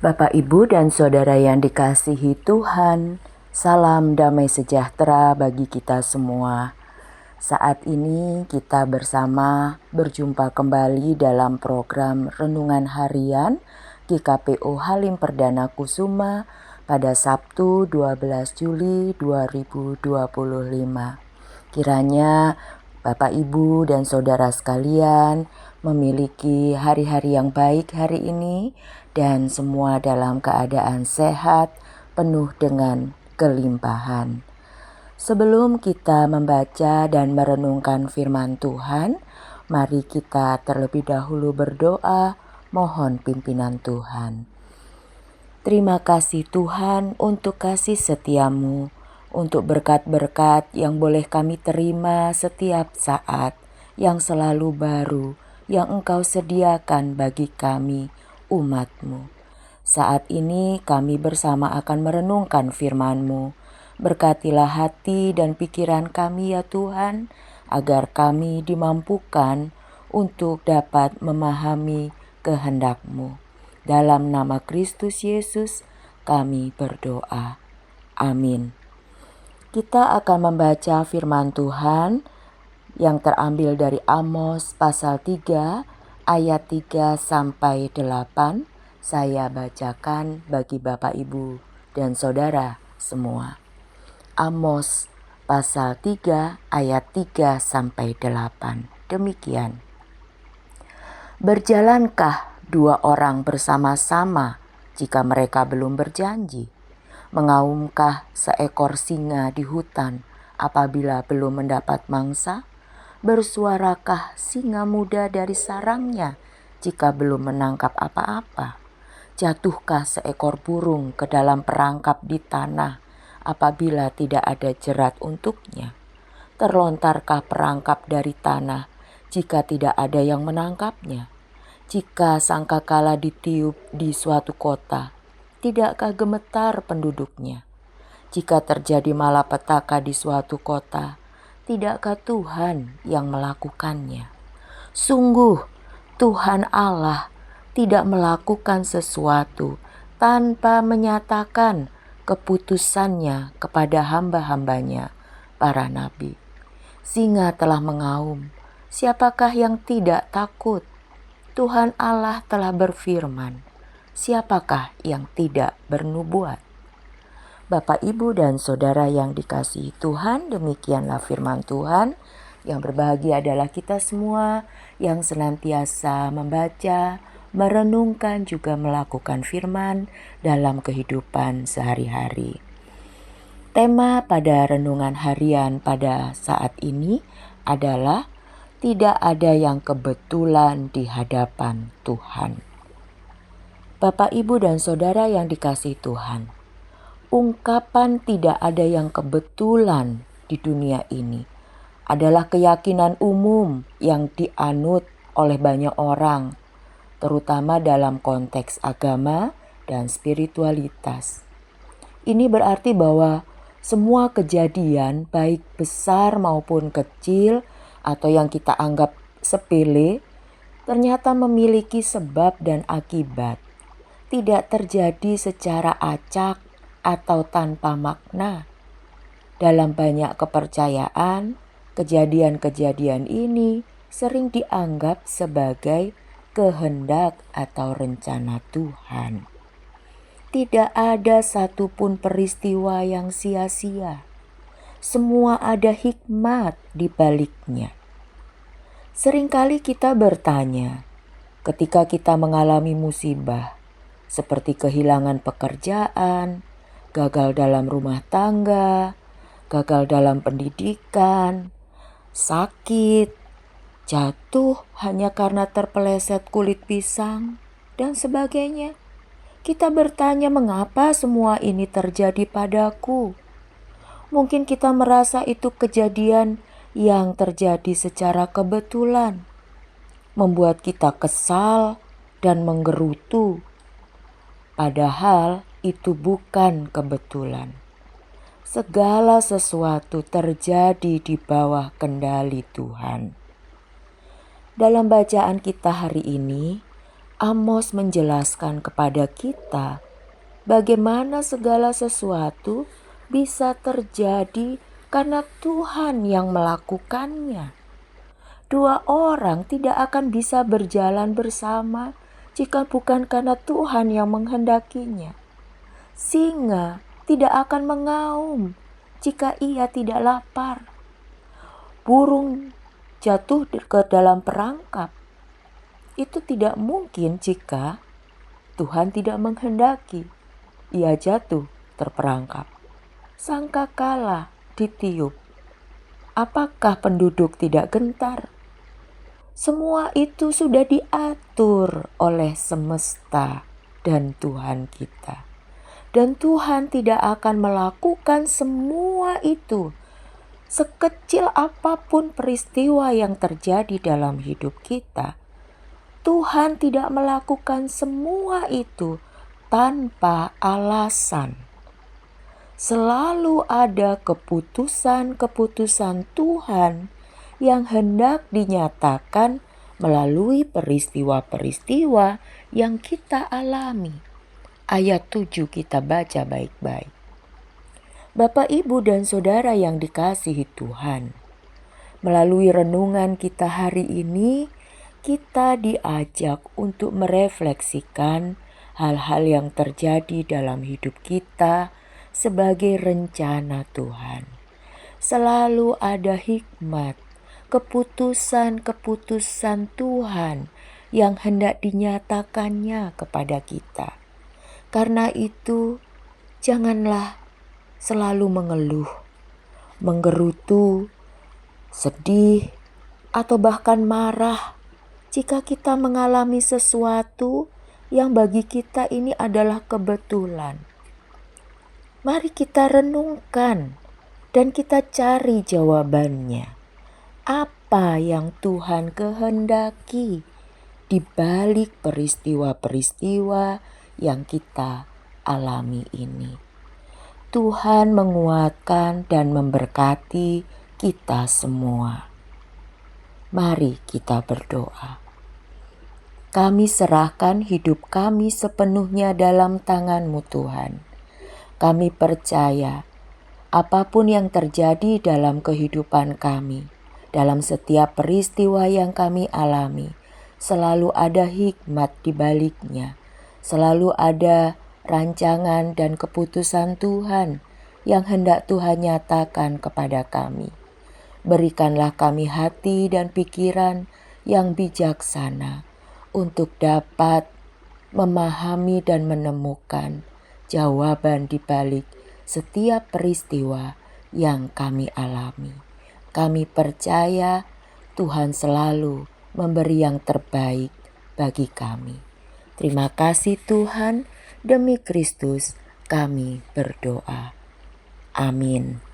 Bapak, Ibu, dan Saudara yang dikasihi Tuhan, salam damai sejahtera bagi kita semua. Saat ini kita bersama berjumpa kembali dalam program Renungan Harian GKPO Halim Perdana Kusuma pada Sabtu 12 Juli 2025. Kiranya Bapak, Ibu, dan Saudara sekalian memiliki hari-hari yang baik hari ini dan semua dalam keadaan sehat, penuh dengan kelimpahan. Sebelum kita membaca dan merenungkan firman Tuhan, mari kita terlebih dahulu berdoa, mohon pimpinan Tuhan. Terima kasih Tuhan untuk kasih setiamu, untuk berkat-berkat yang boleh kami terima setiap saat, yang selalu baru, yang Engkau sediakan bagi kami, umat-Mu. Saat ini kami bersama akan merenungkan firman-Mu. Berkatilah hati dan pikiran kami ya Tuhan, agar kami dimampukan untuk dapat memahami kehendak-Mu. Dalam nama Kristus Yesus kami berdoa. Amin. Kita akan membaca firman Tuhan yang terambil dari Amos pasal 3 ayat 3 sampai 8. Saya bacakan bagi Bapak, Ibu, dan Saudara semua. Amos pasal 3 ayat 3 sampai 8. Demikian. Berjalankah dua orang bersama-sama jika mereka belum berjanji? Mengaumkah seekor singa di hutan apabila belum mendapat mangsa? Bersuarakah singa muda dari sarangnya jika belum menangkap apa-apa? Jatuhkah seekor burung ke dalam perangkap di tanah apabila tidak ada jerat untuknya? Terlontarkah perangkap dari tanah jika tidak ada yang menangkapnya? Jika sangkakala ditiup di suatu kota, tidakkah gemetar penduduknya? Jika terjadi malapetaka di suatu kota, tidakkah Tuhan yang melakukannya? Sungguh, Tuhan Allah tidak melakukan sesuatu tanpa menyatakan keputusannya kepada hamba-hambanya, para nabi. Singa telah mengaum, siapakah yang tidak takut? Tuhan Allah telah berfirman, siapakah yang tidak bernubuat? Bapak, Ibu, dan Saudara yang dikasihi Tuhan, demikianlah firman Tuhan. Yang berbahagia adalah kita semua yang senantiasa membaca, merenungkan, juga melakukan firman dalam kehidupan sehari-hari. Tema pada renungan harian pada saat ini adalah tidak ada yang kebetulan di hadapan Tuhan. Bapak, Ibu, dan Saudara yang dikasihi Tuhan, ungkapan tidak ada yang kebetulan di dunia ini adalah keyakinan umum yang dianut oleh banyak orang, terutama dalam konteks agama dan spiritualitas. Ini berarti bahwa semua kejadian, baik besar maupun kecil, atau yang kita anggap sepele, ternyata memiliki sebab dan akibat. Tidak terjadi secara acak atau tanpa makna. Dalam banyak kepercayaan, kejadian-kejadian ini sering dianggap sebagai kehendak atau rencana Tuhan. Tidak ada satupun peristiwa yang sia-sia. Semua ada hikmat di baliknya. Seringkali kita bertanya, ketika kita mengalami musibah, seperti kehilangan pekerjaan, gagal dalam rumah tangga, gagal dalam pendidikan, sakit, jatuh hanya karena terpeleset kulit pisang, dan sebagainya. Kita bertanya, mengapa semua ini terjadi padaku? Mungkin kita merasa itu kejadian yang terjadi secara kebetulan, membuat kita kesal dan menggerutu. Padahal itu bukan kebetulan. Segala sesuatu terjadi di bawah kendali Tuhan. Dalam bacaan kita hari ini, Amos menjelaskan kepada kita bagaimana segala sesuatu bisa terjadi karena Tuhan yang melakukannya. Dua orang tidak akan bisa berjalan bersama jika bukan karena Tuhan yang menghendakinya. Singa tidak akan mengaum jika ia tidak lapar. Burung jatuh ke dalam perangkap. Itu tidak mungkin jika Tuhan tidak menghendaki. Ia jatuh terperangkap. Sangkakala ditiup. Apakah penduduk tidak gentar? Semua itu sudah diatur oleh semesta dan Tuhan kita. Dan Tuhan tidak akan melakukan semua itu. Sekecil apapun peristiwa yang terjadi dalam hidup kita, Tuhan tidak melakukan semua itu tanpa alasan. Selalu ada keputusan-keputusan Tuhan yang hendak dinyatakan melalui peristiwa-peristiwa yang kita alami. Ayat 7 kita baca baik-baik. Bapak, Ibu, dan Saudara yang dikasihi Tuhan, melalui renungan kita hari ini, kita diajak untuk merefleksikan hal-hal yang terjadi dalam hidup kita sebagai rencana Tuhan. Selalu ada hikmat, keputusan-keputusan Tuhan yang hendak dinyatakannya kepada kita. Karena itu, janganlah selalu mengeluh, menggerutu, sedih, atau bahkan marah jika kita mengalami sesuatu yang bagi kita ini adalah kebetulan. Mari kita renungkan dan kita cari jawabannya. Apa yang Tuhan kehendaki di balik peristiwa-peristiwa yang kita alami ini? Tuhan menguatkan dan memberkati kita semua. Mari kita berdoa. Kami serahkan hidup kami sepenuhnya dalam tangan-Mu, Tuhan. Kami percaya apapun yang terjadi dalam kehidupan kami, dalam setiap peristiwa yang kami alami, selalu ada hikmat di baliknya. Selalu ada rancangan dan keputusan Tuhan yang hendak Tuhan nyatakan kepada kami. Berikanlah kami hati dan pikiran yang bijaksana untuk dapat memahami dan menemukan jawaban di balik setiap peristiwa yang kami alami. Kami percaya Tuhan selalu memberi yang terbaik bagi kami. Terima kasih Tuhan, demi Kristus kami berdoa. Amin.